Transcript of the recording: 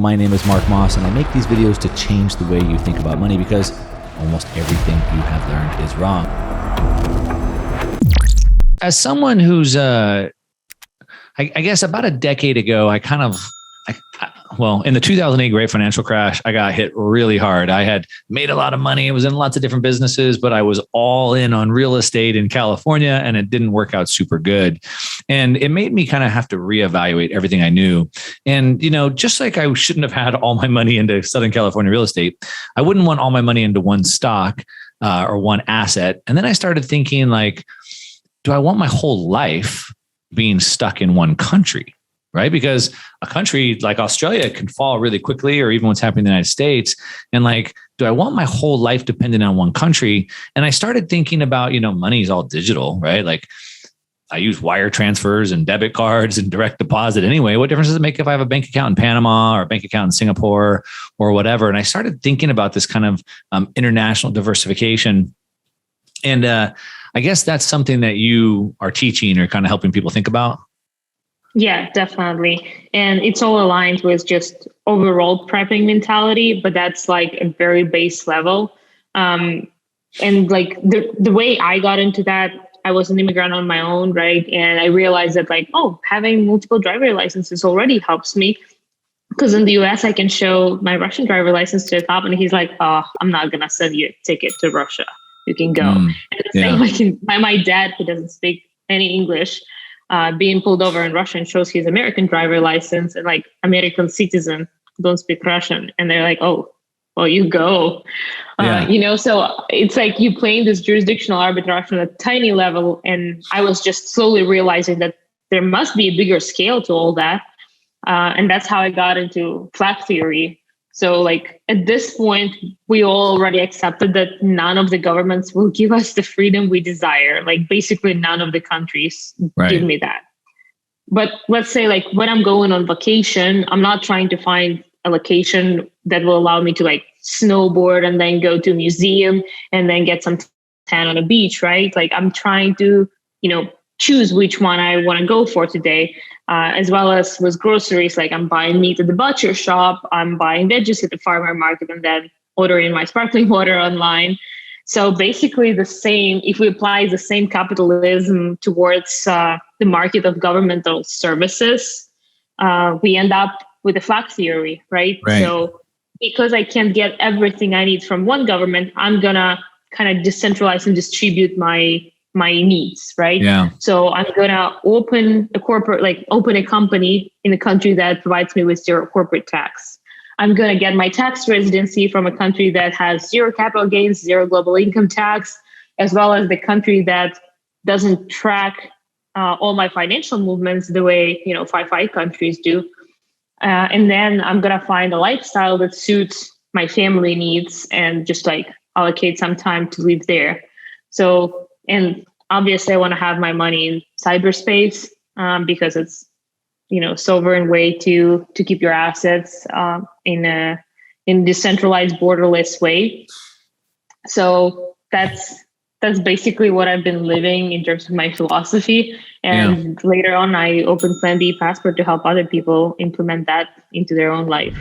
My name is Mark Moss, and I make these videos to change the way you think about money because almost everything you have learned is wrong. As someone who's, I guess about a decade ago, in the 2008 great financial crash, I got hit really hard. I had made a lot of money. I was in lots of different businesses, but I was all in on real estate in California, and it didn't work out super good. And it made me kind of have to reevaluate everything I knew. And, just like I shouldn't have had all my money into Southern California real estate, I wouldn't want all my money into one stock or one asset. And then I started thinking do I want my whole life being stuck in one country? Right? Because a country like Australia can fall really quickly, or even what's happening in the United States. And do I want my whole life dependent on one country? And I started thinking about, money is all digital, right? I use wire transfers and debit cards and direct deposit anyway. What difference does it make if I have a bank account in Panama or a bank account in Singapore or whatever? And I started thinking about this kind of international diversification. And I guess that's something that you are teaching or kind of helping people think about. Yeah, definitely. And it's all aligned with just overall prepping mentality, but that's a very base level. And the way I got into that, I was an immigrant on my own, right? And I realized that having multiple driver licenses already helps me. Because in the US, I can show my Russian driver license to a cop and he's like, "Oh, I'm not going to send you a ticket to Russia. You can go." And the same my dad, who doesn't speak any English, being pulled over in Russia and shows his American driver license, and American citizen don't speak Russian. And they're like, "Oh, well, you go." So it's you playing this jurisdictional arbitrage on a tiny level. And I was just slowly realizing that there must be a bigger scale to all that. And that's how I got into flag theory. So at this point, we all already accepted that none of the governments will give us the freedom we desire. Basically none of the countries give me that. But let's say when I'm going on vacation, I'm not trying to find a location that will allow me to snowboard and then go to a museum and then get some tan on a beach, right? I'm trying to, choose which one I want to go for today. As well as with groceries, I'm buying meat at the butcher shop, I'm buying veggies at the farmer market, and then ordering my sparkling water online. So basically if we apply the same capitalism towards the market of governmental services, we end up with a flag theory, right? So because I can't get everything I need from one government, I'm going to kind of decentralize and distribute my needs, right? Yeah. So I'm gonna open a company in a country that provides me with zero corporate tax. I'm gonna get my tax residency from a country that has zero capital gains, zero global income tax, as well as the country that doesn't track all my financial movements the way five countries do. And then I'm gonna find a lifestyle that suits my family needs and just allocate some time to live there. So. And obviously, I want to have my money in cyberspace because it's, sovereign way to keep your assets in a decentralized, borderless way. So that's basically what I've been living in terms of my philosophy. And later on, I opened Plan B Passport to help other people implement that into their own life.